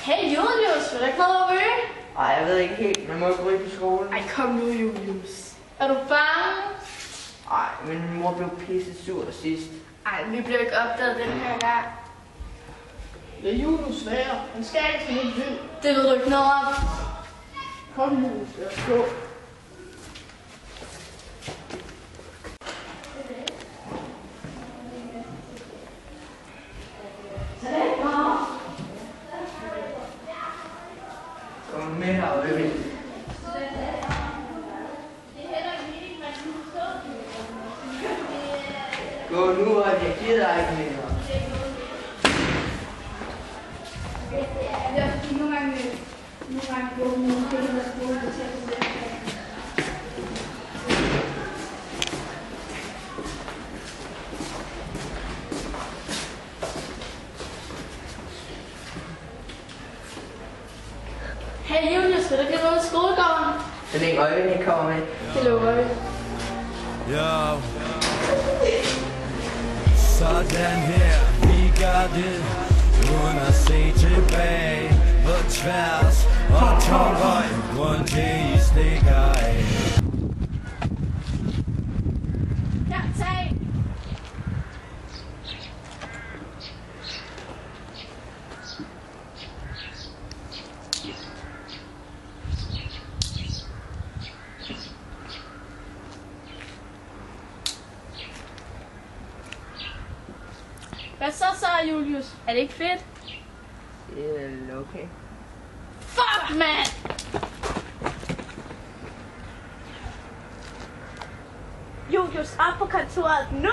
Hey Julius, vil du ikke noget at ryge? Ej, jeg ved ikke helt. Man må ikke ryge på skolen. Ej, kom nu Julius. Er du bange? Ej, men min mor blev pisse sur sidst. Ej, vi blev ikke opdaget den her gang. Det er Julius værre. Han skal ikke sådan lidt vild. Det ved du ikke noget om. Kom Julius, lad os gå. Kom med her, Øvind. Gå nu, og jeg gider ikke mere. Nogle gange går nogle penge, der skal betale det. Hey Julius, vil du ikke have noget i skolegården? Så længe Øvind ikke kommer med. Det lover vi. Jo. Sådan her, vi gør det, uden at se tilbage. På tværs og tom røg, grund til I stikker af. Ja, tag! Hvad så, Julius? Er det ikke fedt? Det er okay. Fuck, mand! Julius, op på kontoret nu!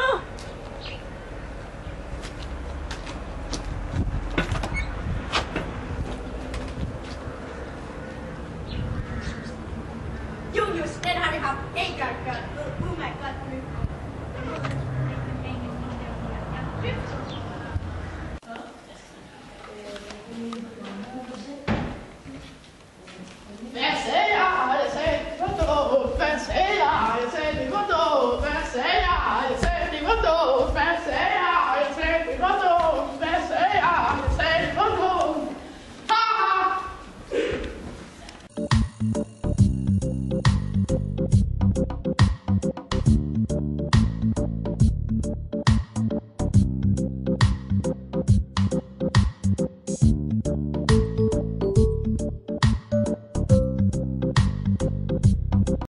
Julius, den har vi haft en gang godt. Oh my god,